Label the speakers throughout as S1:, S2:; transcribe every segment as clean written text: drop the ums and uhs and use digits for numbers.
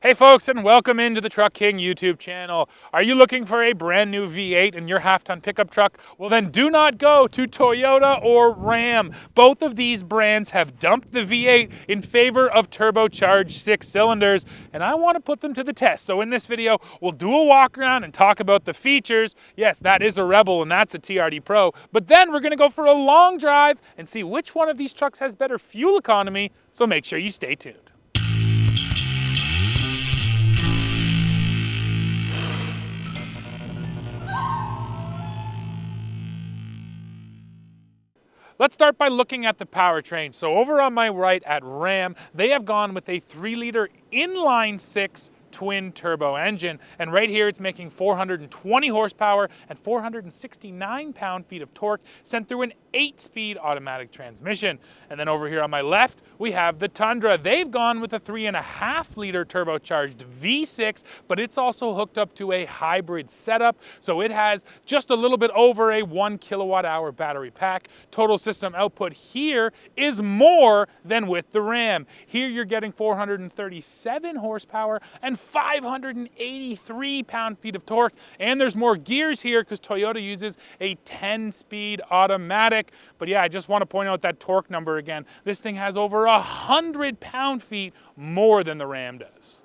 S1: Hey folks, and welcome into the Truck King YouTube channel. Are you looking for a brand new V8 in your half-ton pickup truck? Well then do not go to Toyota or Ram. Both of these brands have dumped the V8 in favor of turbocharged 6 cylinders, and I want to put them to the test. So in this video, we'll do a walk around and talk about the features. Yes, that is a Rebel and that's a TRD Pro, but then we're going to go for a long drive and see which one of these trucks has better fuel economy, so make sure you stay tuned. Let's start by looking at the powertrain. So over on my right at Ram, they have gone with a 3-liter inline 6 twin turbo engine, and right here it's making 420 horsepower and 469 pound-feet of torque sent through an 8-speed automatic transmission. And then over here on my left we have the Tundra. They've gone with a 3.5-liter turbocharged V6, but it's also hooked up to a hybrid setup, so it has just a little bit over a 1 kilowatt-hour battery pack. Total system output here is more than with the Ram. Here you're getting 437 horsepower and 583 pound-feet of torque, and there's more gears here because Toyota uses a 10-speed automatic. But yeah, I just want to point out that torque number again. This thing has over 100 pound-feet more than the Ram does.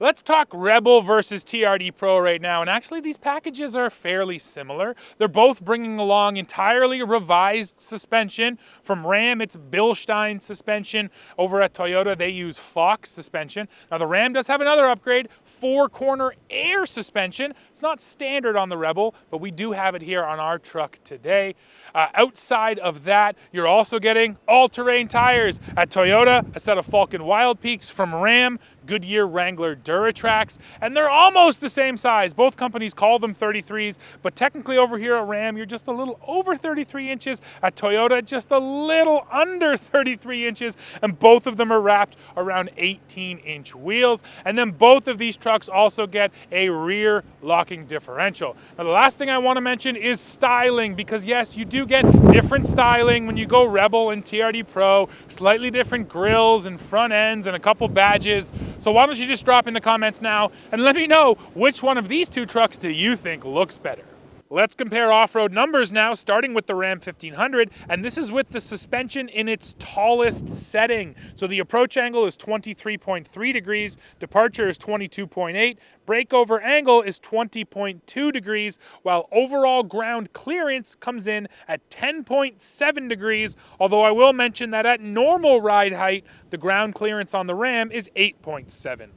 S1: Let's talk Rebel versus TRD Pro right now, and actually these packages are fairly similar. They're both bringing along entirely revised suspension. From Ram, it's Bilstein suspension. Over at Toyota, they use Fox suspension. Now the Ram does have another upgrade, 4-corner air suspension. It's not standard on the Rebel, but we do have it here on our truck today. Outside of that, you're also getting all-terrain tires. At Toyota, a set of Falcon Wild Peaks. From Ram, Goodyear Wrangler Duratrax, and they're almost the same size. Both companies call them 33s, but technically over here at Ram, you're just a little over 33 inches. At Toyota, just a little under 33 inches, and both of them are wrapped around 18-inch wheels. And then both of these trucks also get a rear locking differential. Now the last thing I want to mention is styling, because yes, you do get different styling when you go Rebel and TRD Pro, slightly different grills and front ends and a couple badges. So why don't you just drop in the comments now and let me know which one of these two trucks do you think looks better. Let's compare off-road numbers now, starting with the Ram 1500, and this is with the suspension in its tallest setting. So the approach angle is 23.3 degrees, departure is 22.8, breakover angle is 20.2 degrees, while overall ground clearance comes in at 10.7 degrees, although I will mention that at normal ride height, the ground clearance on the Ram is 8.7.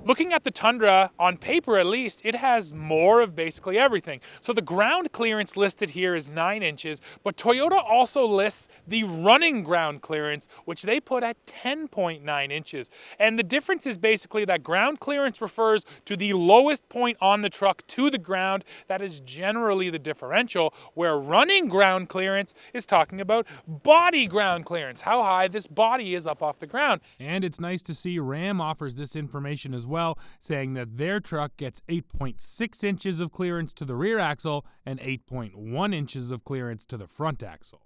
S1: Looking at the Tundra, on paper at least, it has more of basically everything. So the ground clearance listed here is 9 inches, but Toyota also lists the running ground clearance, which they put at 10.9 inches. And the difference is basically that ground clearance refers to the lowest point on the truck to the ground. That is generally the differential, where running ground clearance is talking about body ground clearance, how high this body is up off the ground.
S2: And it's nice to see Ram offers this information as well, saying that their truck gets 8.6 inches of clearance to the rear axle and 8.1 inches of clearance to the front axle.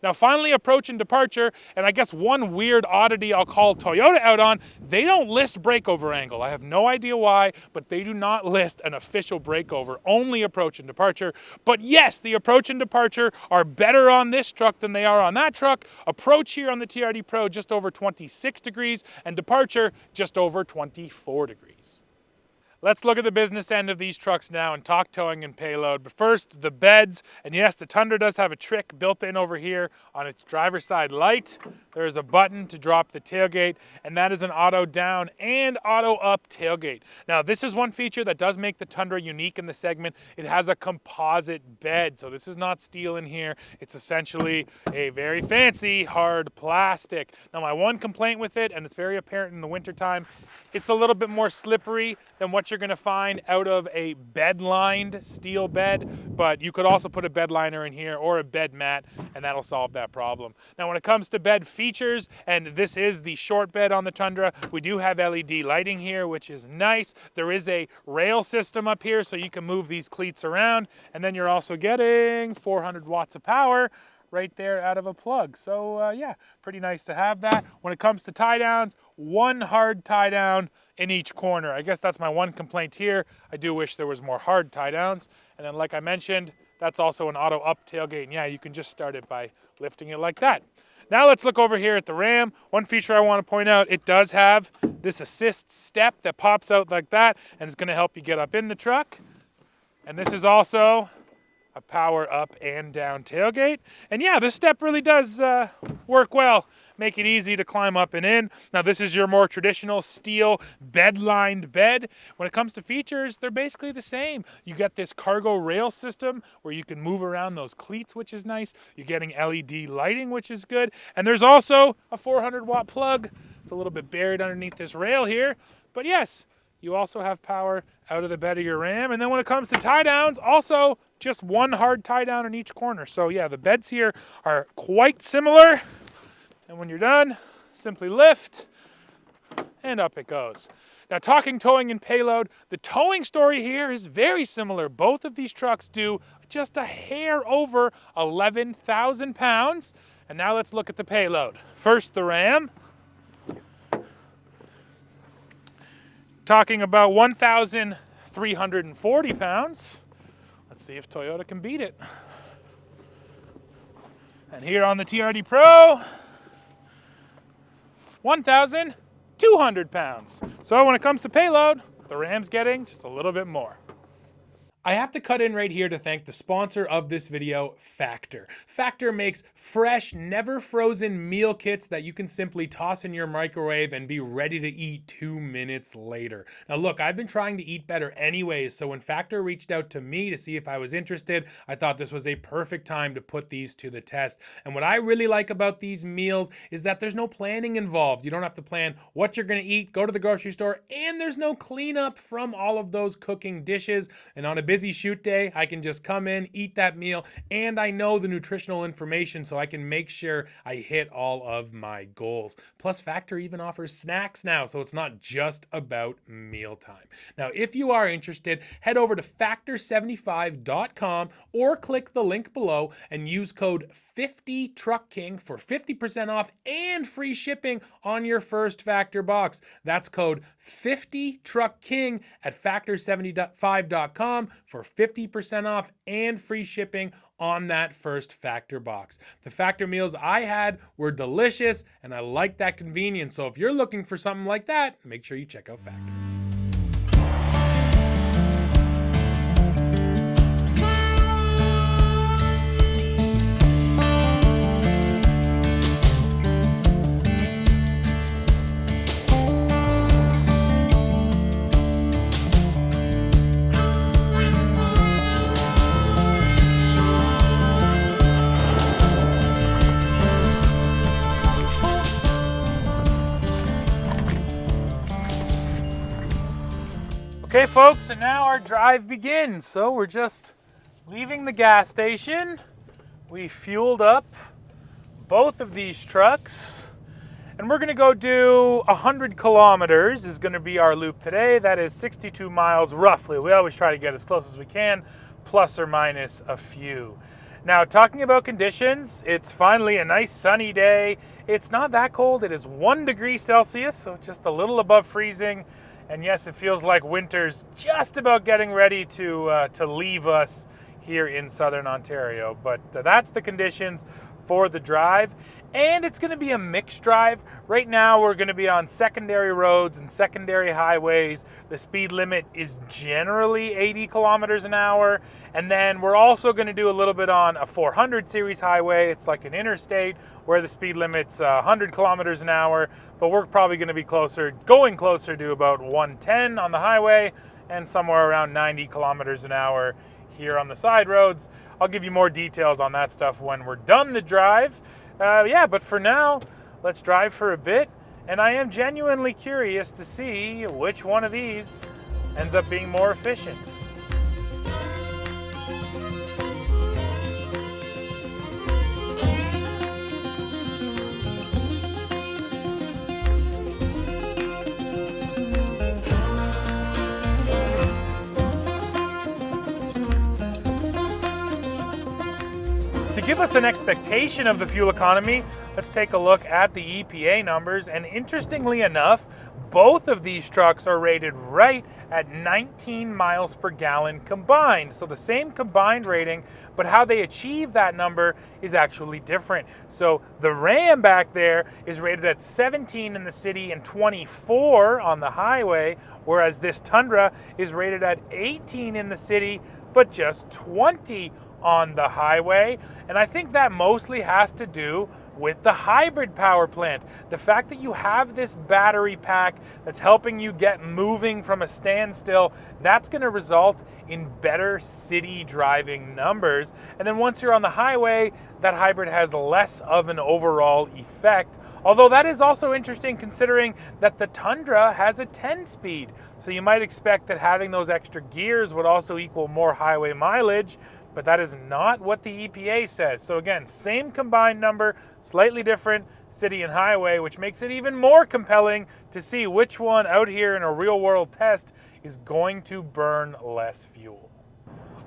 S1: Now finally, approach and departure, and I guess one weird oddity I'll call Toyota out on, they don't list breakover angle. I have no idea why, but they do not list an official breakover, only approach and departure. But yes, the approach and departure are better on this truck than they are on that truck. Approach here on the TRD Pro just over 26 degrees, and departure just over 24 degrees. Let's look at the business end of these trucks now and talk towing and payload. But first, the beds. And yes, the Tundra does have a trick built in over here on its driver's side light. There is a button to drop the tailgate, and that is an auto down and auto up tailgate. Now, this is one feature that does make the Tundra unique in the segment. It has a composite bed, so this is not steel in here. It's essentially a very fancy hard plastic. Now, my one complaint with it, and it's very apparent in the wintertime, it's a little bit more slippery than what you're going to find out of a bed-lined steel bed, but you could also put a bed liner in here or a bed mat, and that'll solve that problem. Now, when it comes to bed features, and this is the short bed on the Tundra, we do have LED lighting here, which is nice. There is a rail system up here, so you can move these cleats around, and then you're also getting 400 watts of power right there out of a plug. So yeah, pretty nice to have that. When it comes to tie downs, one hard tie down in each corner. I guess that's my one complaint here. I do wish there was more hard tie downs. And then like I mentioned, that's also an auto up tailgate. And yeah, you can just start it by lifting it like that. Now let's look over here at the Ram. One feature I want to point out, it does have this assist step that pops out like that, and it's going to help you get up in the truck. And this is also a power up and down tailgate. And yeah, this step really does work well. Make it easy to climb up and in. Now this is your more traditional steel bed-lined bed. When it comes to features, they're basically the same. You get this cargo rail system where you can move around those cleats, which is nice. You're getting LED lighting, which is good. And there's also a 400-watt plug. It's a little bit buried underneath this rail here. But yes, you also have power out of the bed of your Ram. And then when it comes to tie downs, also just one hard tie down in each corner. So yeah, the beds here are quite similar. And when you're done, simply lift and up it goes. Now talking towing and payload, the towing story here is very similar. Both of these trucks do just a hair over 11,000 pounds. And now let's look at the payload. First, the Ram. Talking about 1,340 pounds. Let's see if Toyota can beat it. And here on the TRD Pro, 1,200 pounds. So when it comes to payload, the Ram's getting just a little bit more. I have to cut in right here to thank the sponsor of this video, Factor. Factor makes fresh, never frozen meal kits that you can simply toss in your microwave and be ready to eat 2 minutes later. Now look, I've been trying to eat better anyways, so when Factor reached out to me to see if I was interested, I thought this was a perfect time to put these to the test. And what I really like about these meals is that there's no planning involved. You don't have to plan what you're gonna eat, go to the grocery store, and there's no cleanup from all of those cooking dishes. And on a busy shoot day, I can just come in, eat that meal, and I know the nutritional information so I can make sure I hit all of my goals. Plus, Factor even offers snacks now, so it's not just about mealtime. Now, if you are interested, head over to factor75.com or click the link below and use code 50TruckKing for 50% off and free shipping on your first Factor box. That's code 50TruckKing at factor75.com for 50% off and free shipping on that first Factor box. The Factor meals I had were delicious, and I like that convenience. So if you're looking for something like that, make sure you check out Factor. Okay folks, and now our drive begins. So we're just leaving the gas station. We fueled up both of these trucks and we're gonna go do 100 kilometers is gonna be our loop today. That is 62 miles roughly. We always try to get as close as we can, plus or minus a few. Now talking about conditions, it's finally a nice sunny day. It's not that cold, it is 1 degree Celsius, so just a little above freezing. And yes, it feels like winter's just about getting ready to leave us here in Southern Ontario. But that's the conditions for the drive. And it's gonna be a mixed drive. Right now, we're gonna be on secondary roads and secondary highways. The speed limit is generally 80 kilometers an hour. And then we're also gonna do a little bit on a 400 series highway. It's like an interstate where the speed limit's 100 kilometers an hour, but we're probably gonna be going closer to about 110 on the highway and somewhere around 90 kilometers an hour here on the side roads. I'll give you more details on that stuff when we're done the drive. Yeah, but for now, let's drive for a bit. And I am genuinely curious to see which one of these ends up being more efficient. To give us an expectation of the fuel economy, let's take a look at the EPA numbers. And interestingly enough, both of these trucks are rated right at 19 miles per gallon combined. So the same combined rating, but how they achieve that number is actually different. So the Ram back there is rated at 17 in the city and 24 on the highway, whereas this Tundra is rated at 18 in the city, but just 20 on the highway. And I think that mostly has to do with the hybrid power plant. The fact that you have this battery pack that's helping you get moving from a standstill, that's going to result in better city driving numbers. And then once you're on the highway, that hybrid has less of an overall effect. Although that is also interesting considering that the Tundra has a 10-speed. So you might expect that having those extra gears would also equal more highway mileage, but that is not what the EPA says. So again, same combined number, slightly different city and highway, which makes it even more compelling to see which one out here in a real world test is going to burn less fuel.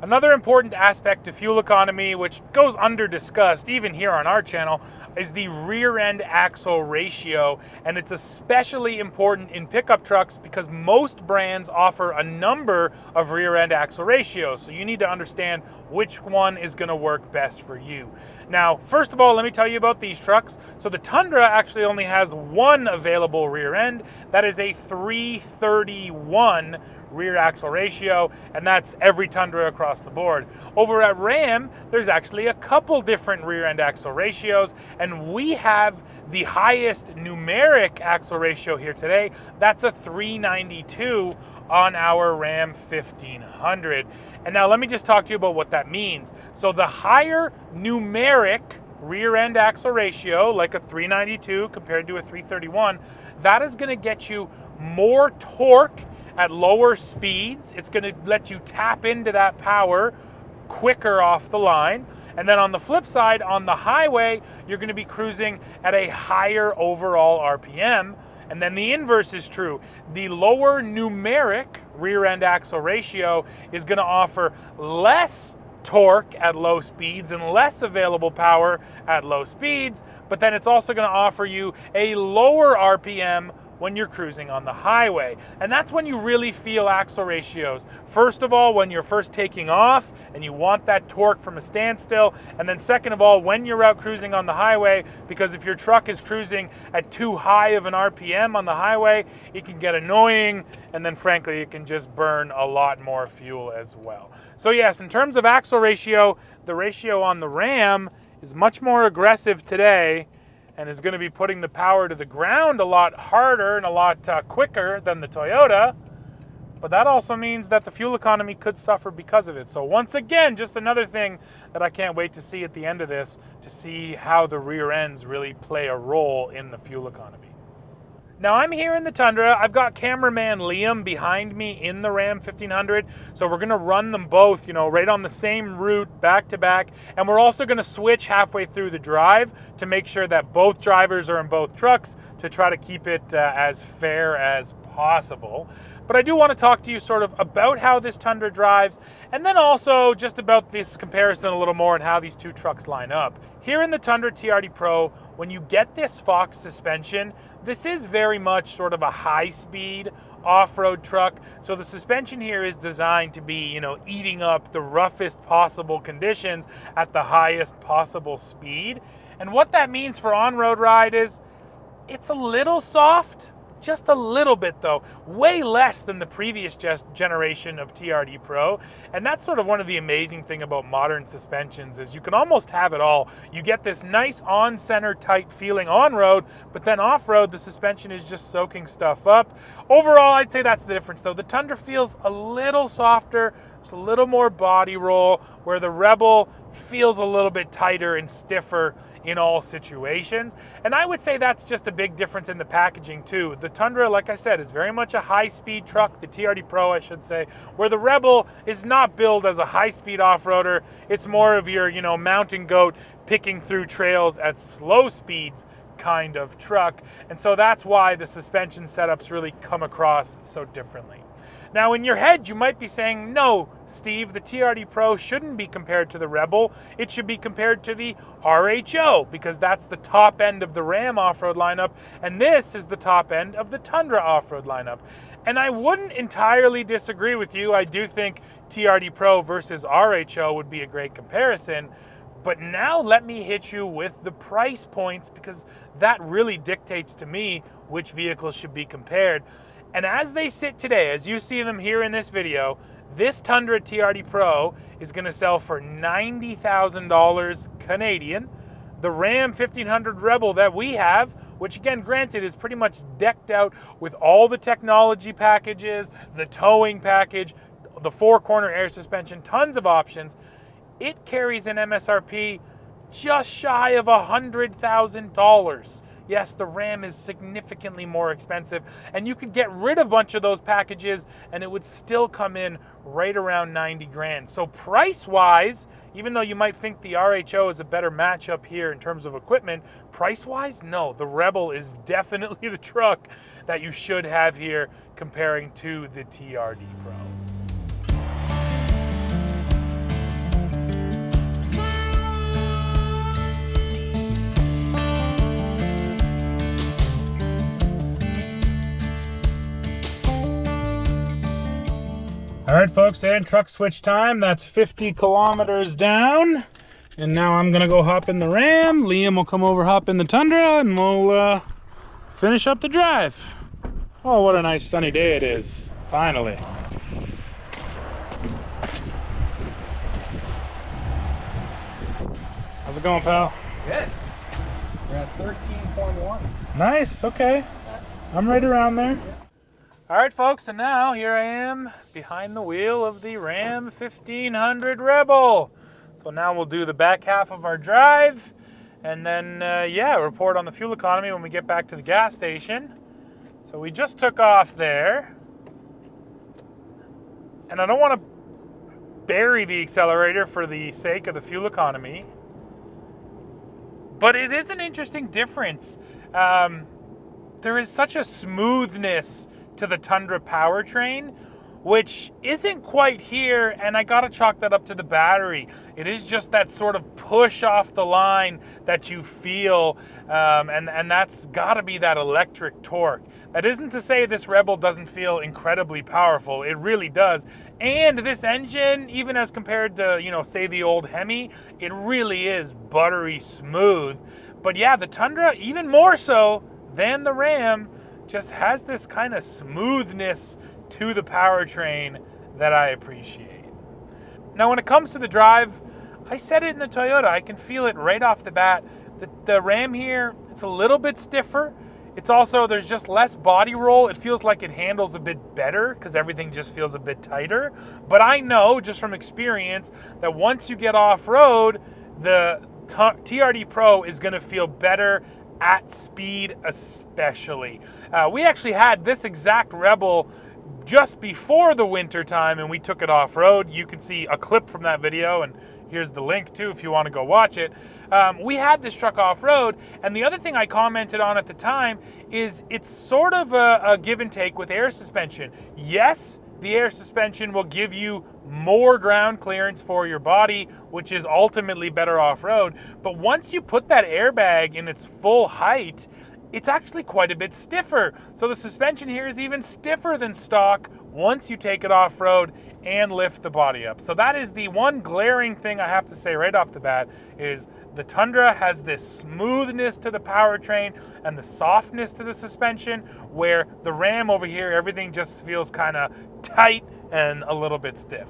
S1: Another important aspect to fuel economy, which goes under discussed even here on our channel, is the rear end axle ratio. And it's especially important in pickup trucks because most brands offer a number of rear end axle ratios. So you need to understand which one is going to work best for you. Now, first of all, let me tell you about these trucks. So the Tundra actually only has one available rear end. That is a 331 rear axle ratio, and that's every Tundra across the board. Over at Ram, there's actually a couple different rear end axle ratios, and we have the highest numeric axle ratio here today. That's a 392 on our Ram 1500. And now let me just talk to you about what that means. So the higher numeric rear end axle ratio, like a 392 compared to a 331, that is going to get you more torque at lower speeds. It's going to let you tap into that power quicker off the line. And then on the flip side, on the highway, you're going to be cruising at a higher overall RPM. And then the inverse is true. The lower numeric rear end axle ratio is going to offer less torque at low speeds and less available power at low speeds, but then it's also going to offer you a lower RPM when you're cruising on the highway. And that's when you really feel axle ratios. First of all, when you're first taking off and you want that torque from a standstill. And then second of all, when you're out cruising on the highway, because if your truck is cruising at too high of an RPM on the highway, it can get annoying. And then frankly, it can just burn a lot more fuel as well. So yes, in terms of axle ratio, the ratio on the Ram is much more aggressive today and is going to be putting the power to the ground a lot harder and a lot quicker than the Toyota. But that also means that the fuel economy could suffer because of it. So once again, just another thing that I can't wait to see at the end of this, to see how the rear ends really play a role in the fuel economy. Now I'm here in the Tundra. I've got cameraman Liam behind me in the Ram 1500. So we're gonna run them both, right on the same route, back to back. And we're also gonna switch halfway through the drive to make sure that both drivers are in both trucks to try to keep it as fair as possible. But I do want to talk to you sort of about how this Tundra drives, and then also just about this comparison a little more and how these two trucks line up. Here in the Tundra TRD Pro, when you get this Fox suspension, this is very much sort of a high-speed off-road truck. So the suspension here is designed to be, eating up the roughest possible conditions at the highest possible speed. And what that means for on-road ride is it's a little soft, just a little bit though, way less than the previous generation of TRD Pro. And that's sort of one of the amazing thing about modern suspensions is you can almost have it all. You get this nice on-center tight feeling on-road, but then off-road, the suspension is just soaking stuff up. Overall, I'd say that's the difference though. The Tundra feels a little softer, just a little more body roll, where the Rebel feels a little bit tighter and stiffer in all situations. And I would say that's just a big difference in the packaging too. The Tundra, like I said, is very much a high-speed truck, the TRD Pro I should say, where the Rebel is not built as a high-speed off-roader. It's more of your, mountain goat picking through trails at slow speeds kind of truck. And so that's why the suspension setups really come across so differently. Now in your head, you might be saying, no, Steve, the TRD Pro shouldn't be compared to the Rebel. It should be compared to the RHO, because that's the top end of the Ram off-road lineup, and this is the top end of the Tundra off-road lineup. And I wouldn't entirely disagree with you. I do think TRD Pro versus RHO would be a great comparison. But now let me hit you with the price points, because that really dictates to me which vehicles should be compared. And as they sit today, as you see them here in this video, this Tundra TRD Pro is going to sell for $90,000 Canadian. The Ram 1500 Rebel that we have, which again, granted, is pretty much decked out with all the technology packages, the towing package, the four-corner air suspension, tons of options, it carries an MSRP just shy of $100,000. Yes, the Ram is significantly more expensive, and you could get rid of a bunch of those packages and it would still come in right around 90 grand. So price-wise, even though you might think the RHO is a better matchup here in terms of equipment, price-wise, no, the Rebel is definitely the truck that you should have here comparing to the TRD Pro. All right, folks, and truck switch time. That's 50 kilometers down. And now I'm gonna go hop in the Ram. Liam will come over, hop in the Tundra, and we'll finish up the drive. Oh, what a nice sunny day it is, finally. How's it going, pal?
S3: Good. We're at 13.1.
S1: Nice, okay. I'm right around there. All right, folks, and now here I am behind the wheel of the Ram 1500 Rebel. So now we'll do the back half of our drive, and then, yeah, report on the fuel economy when we get back to the gas station. So we just took off there, and I don't want to bury the accelerator for the sake of the fuel economy, but it is an interesting difference. There is such a smoothness to the Tundra powertrain, which isn't quite here, and I gotta chalk that up to the battery. It is just that sort of push off the line that you feel, and that's gotta be that electric torque. That isn't to say this Rebel doesn't feel incredibly powerful. It really does. And this engine, even as compared to, you know, say the old Hemi, it really is buttery smooth. But yeah, the Tundra, even more so than the Ram, just has this kind of smoothness to the powertrain that I appreciate. Now, when it comes to the drive, I said it in the Toyota, I can feel it right off the bat. The Ram here, it's a little bit stiffer. It's also, there's just less body roll. It feels like it handles a bit better because everything just feels a bit tighter. But I know just from experience that once you get off-road, the TRD Pro is gonna feel better at speed especially. We actually had this exact Rebel just before the winter time and we took it off-road. You can see a clip from that video, and here's the link too if you want to go watch it. We had this truck off-road, and the other thing I commented on at the time is it's sort of a give and take with air suspension. Yes, the air suspension will give you more ground clearance for your body, which is ultimately better off-road. But once you put that airbag in its full height, it's actually quite a bit stiffer. So the suspension here is even stiffer than stock once you take it off-road and lift the body up. So that is the one glaring thing I have to say right off the bat, is the Tundra has this smoothness to the powertrain and the softness to the suspension, where the Ram over here, everything just feels kind of tight and a little bit stiff.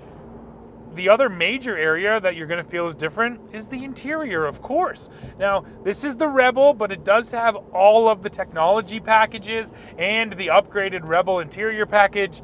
S1: The other major area that you're going to feel is different is the interior, of course. Now, this is the Rebel, but it does have all of the technology packages and the upgraded Rebel interior package.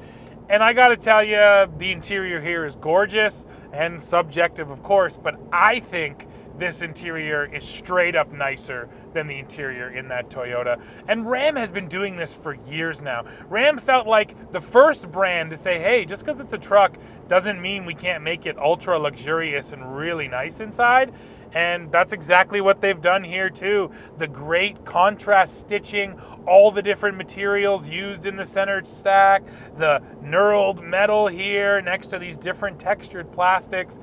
S1: And I got to tell you, the interior here is gorgeous and subjective, of course, but I think this interior is straight up nicer than the interior in that Toyota. And Ram has been doing this for years now. Ram felt like the first brand to say, hey, just because it's a truck doesn't mean we can't make it ultra luxurious and really nice inside. And that's exactly what they've done here too. The great contrast stitching, all the different materials used in the centered stack, the knurled metal here next to these different textured plastics.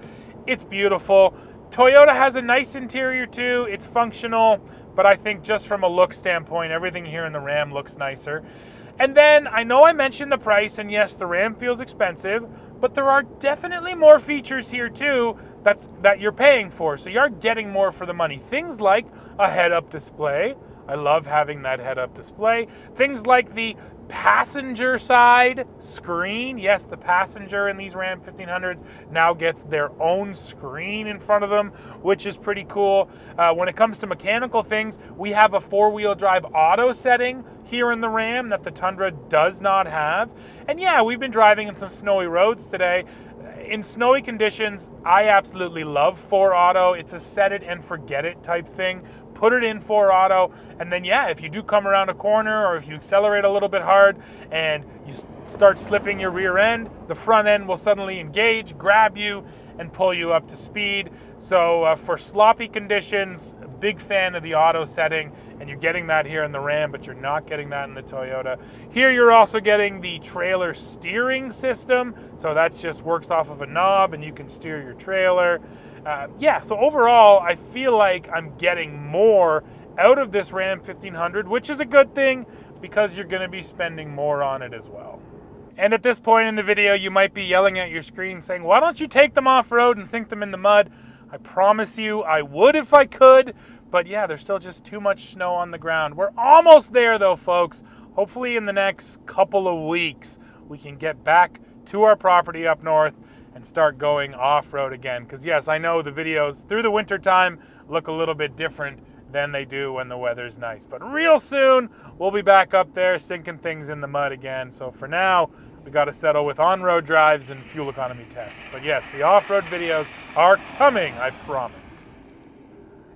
S1: It's beautiful. Toyota has a nice interior too. It's functional, but I think just from a look standpoint, everything here in the Ram looks nicer. And then I know I mentioned the price, and yes, the Ram feels expensive, but there are definitely more features here too that you're paying for. So you are getting more for the money. Things like a head-up display. I love having that head-up display. Things like the passenger side screen. Yes, the passenger in these Ram 1500s now gets their own screen in front of them, which is pretty cool. When it comes to mechanical things, we have a four-wheel drive auto setting here in the Ram that the Tundra does not have. And yeah, we've been driving in some snowy roads today. In snowy conditions, I absolutely love 4 auto. It's a set it and forget it type thing. Put it in 4 auto, and then yeah, if you do come around a corner or if you accelerate a little bit hard and you start slipping your rear end, the front end will suddenly engage, grab you, and pull you up to speed. So for sloppy conditions, a big fan of the auto setting, and you're getting that here in the Ram, but you're not getting that in the Toyota. Here you're also getting the trailer steering system, so that just works off of a knob and you can steer your trailer. Yeah, so overall, I feel like I'm getting more out of this Ram 1500, which is a good thing because you're going to be spending more on it as well. And at this point in the video, you might be yelling at your screen saying, why don't you take them off-road and sink them in the mud? I promise you I would if I could, but yeah, there's still just too much snow on the ground. We're almost there though, folks. Hopefully in the next couple of weeks, we can get back to our property up north and start going off-road again. Because yes, I know the videos through the winter time look a little bit different than they do when the weather's nice. But real soon, we'll be back up there sinking things in the mud again. So for now, we got to settle with on-road drives and fuel economy tests. But yes, the off-road videos are coming, I promise.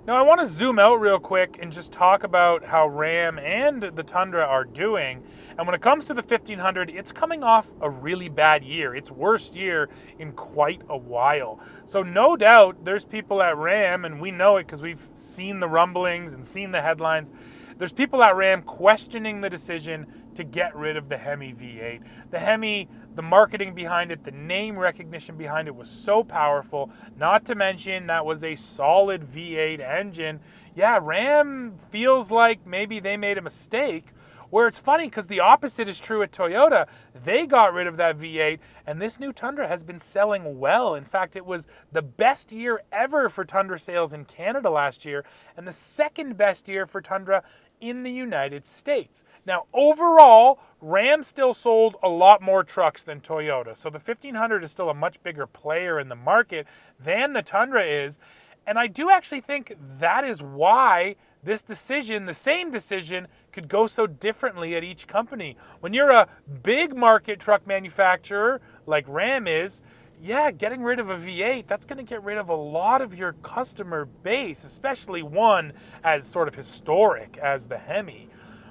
S1: Now I want to zoom out real quick and just talk about how Ram and the Tundra are doing. And when it comes to the 1500, it's coming off a really bad year. Its worst year in quite a while. So no doubt there's people at Ram, and we know it because we've seen the rumblings and seen the headlines. There's people at Ram questioning the decision to get rid of the Hemi V8. The Hemi, the marketing behind it, the name recognition behind it was so powerful, not to mention that was a solid V8 engine. Yeah, Ram feels like maybe they made a mistake, where it's funny because the opposite is true at Toyota. They got rid of that V8, and this new Tundra has been selling well. In fact, it was the best year ever for Tundra sales in Canada last year, and the second best year for Tundra in the United States. Now, overall, Ram still sold a lot more trucks than Toyota. So the 1500 is still a much bigger player in the market than the Tundra is. And I do actually think that is why this decision, the same decision, could go so differently at each company. When you're a big market truck manufacturer like Ram is, yeah, getting rid of a V8, that's going to get rid of a lot of your customer base, especially one as sort of historic as the Hemi.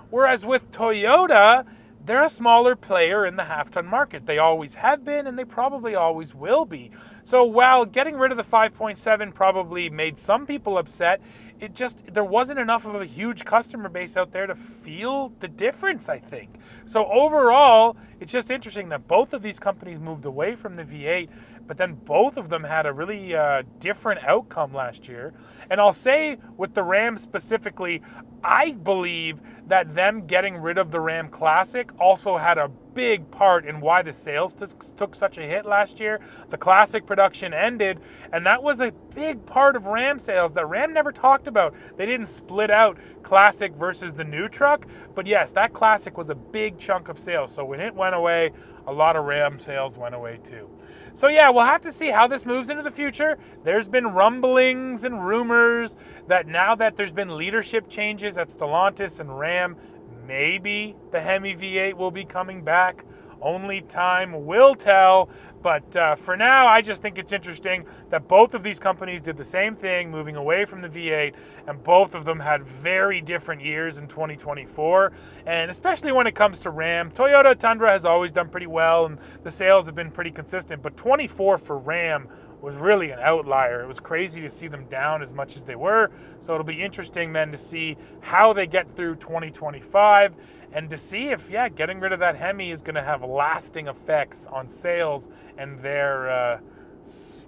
S1: Whereas with Toyota, they're a smaller player in the half-ton market. They always have been, and they probably always will be. So while getting rid of the 5.7 probably made some people upset, there wasn't enough of a huge customer base out there to feel the difference, I think. So overall, it's just interesting that both of these companies moved away from the V8, but then both of them had a really different outcome last year. And I'll say with the Ram specifically, I believe that them getting rid of the Ram Classic also had a big part in why the sales took such a hit last year. The Classic production ended, and that was a big part of Ram sales that Ram never talked about. They didn't split out Classic versus the new truck, but yes, that Classic was a big chunk of sales. So when it went away, a lot of Ram sales went away too. So yeah, we'll have to see how this moves into the future. There's been rumblings and rumors that now that there's been leadership changes at Stellantis and Ram, maybe the Hemi V8 will be coming back. Only time will tell. But for now, I just think it's interesting that both of these companies did the same thing, moving away from the V8, and both of them had very different years in 2024. And especially when it comes to Ram, Toyota Tundra has always done pretty well, and the sales have been pretty consistent. But 24 for Ram was really an outlier. It was crazy to see them down as much as they were. So it'll be interesting then to see how they get through 2025 and to see if, getting rid of that Hemi is going to have lasting effects on sales and their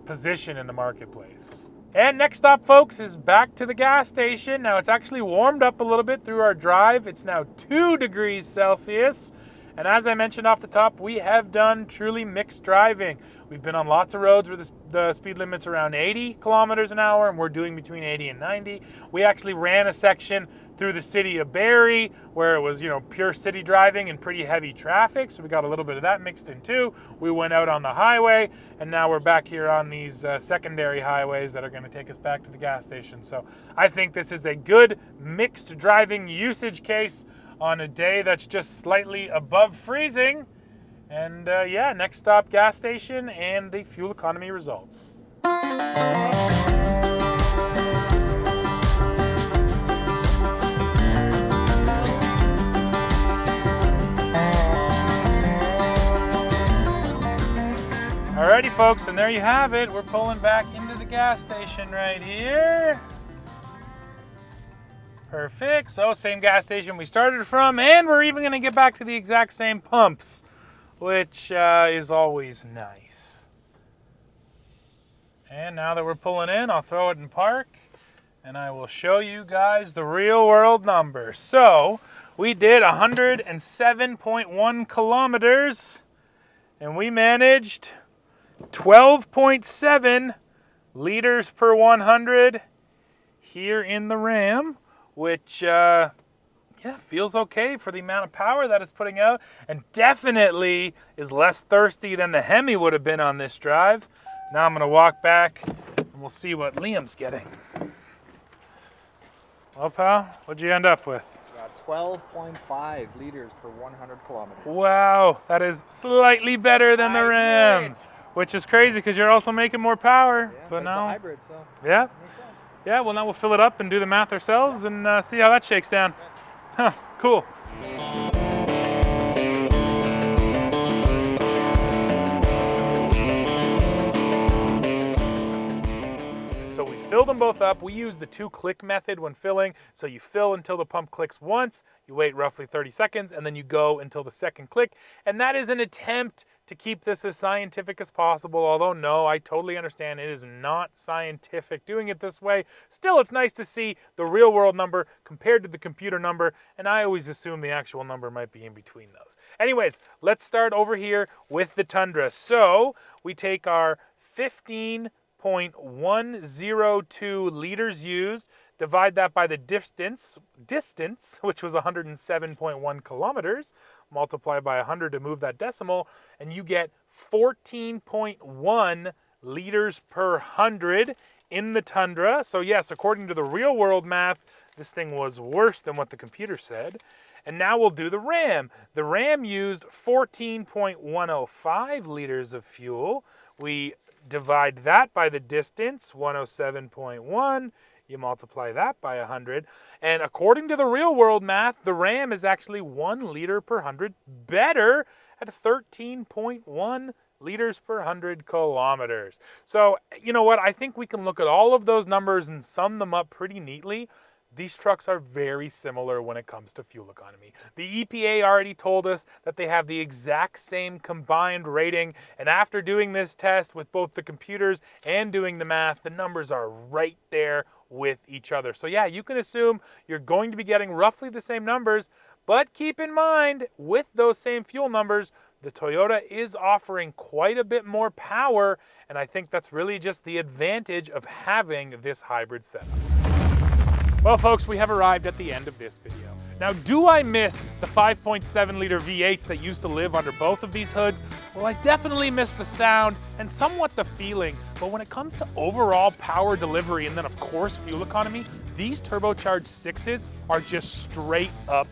S1: position in the marketplace. And next stop, folks, is back to the gas station. Now, it's actually warmed up a little bit through our drive. It's now 2 degrees Celsius. And as I mentioned off the top, we have done truly mixed driving. We've been on lots of roads where the speed limit's around 80 kilometers an hour, and we're doing between 80 and 90. We actually ran a section through the city of Barrie where it was, pure city driving and pretty heavy traffic. So we got a little bit of that mixed in too. We went out on the highway, and now we're back here on these secondary highways that are going to take us back to the gas station. So I think this is a good mixed driving usage case on a day that's just slightly above freezing. And next stop, gas station and the fuel economy results. Alrighty, folks, and there you have it. We're pulling back into the gas station right here. Perfect. So same gas station we started from, and we're even going to get back to the exact same pumps, which is always nice. And now that we're pulling in, I'll throw it in park, and I will show you guys the real world numbers. So we did 107.1 kilometers, and we managed 12.7 liters per 100 here in the Ram, which feels okay for the amount of power that it's putting out, and definitely is less thirsty than the Hemi would have been on this drive. Now I'm going to walk back and we'll see what Liam's getting. Well, pal, what'd you end up with?
S3: Got 12.5 liters per 100 kilometers.
S1: Wow, that is slightly better than the Ram, which is crazy because you're also making more power.
S3: Yeah,
S1: but
S3: it's
S1: now,
S3: a hybrid, so
S1: yeah.
S3: makes sense.
S1: Yeah, well, now we'll fill it up and do the math ourselves and see how that shakes down. Huh, cool. So we filled them both up. We use the 2-click method when filling. So you fill until the pump clicks once, you wait roughly 30 seconds, and then you go until the second click. And that is an attempt to keep this as scientific as possible, although no, I totally understand it is not scientific doing it this way. Still, it's nice to see the real world number compared to the computer number, and I always assume the actual number might be in between those. Anyways, let's start over here with the Tundra. So we take our 15.102 liters used, divide that by the distance, which was 107.1 kilometers, multiply by 100 to move that decimal, and you get 14.1 liters per 100 in the Tundra. So yes, according to the real world math, this thing was worse than what the computer said. And now we'll do the Ram. The Ram used 14.105 liters of fuel. We divide that by the distance, 107.1. You multiply that by 100. And according to the real world math, the Ram is actually 1 liter per 100 better at 13.1 liters per 100 kilometers. So, you know what? I think we can look at all of those numbers and sum them up pretty neatly. These trucks are very similar when it comes to fuel economy. The EPA already told us that they have the exact same combined rating, and after doing this test with both the computers and doing the math, the numbers are right there with each other. So yeah, you can assume you're going to be getting roughly the same numbers, but keep in mind, with those same fuel numbers, the Toyota is offering quite a bit more power, and I think that's really just the advantage of having this hybrid setup. Well, folks, we have arrived at the end of this video. Now, do I miss the 5.7 liter V8s that used to live under both of these hoods? Well, I definitely miss the sound and somewhat the feeling, but when it comes to overall power delivery and then of course fuel economy, these turbocharged 6s are just straight up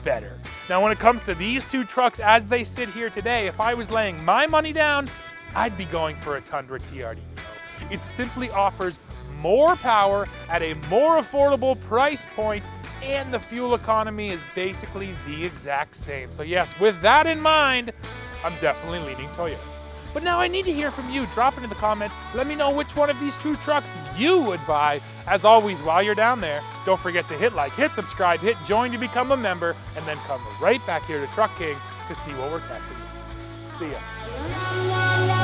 S1: better. Now when it comes to these two trucks as they sit here today, if I was laying my money down, I'd be going for a Tundra TRD Pro. It simply offers more power at a more affordable price point, and the fuel economy is basically the exact same. So yes, with that in mind, I'm definitely leaning Toyota. But now I need to hear from you. Drop it in the comments. Let me know which one of these two trucks you would buy. As always, while you're down there, don't forget to hit like, hit subscribe, hit join to become a member, and then come right back here to Truck King to see what we're testing next. See ya.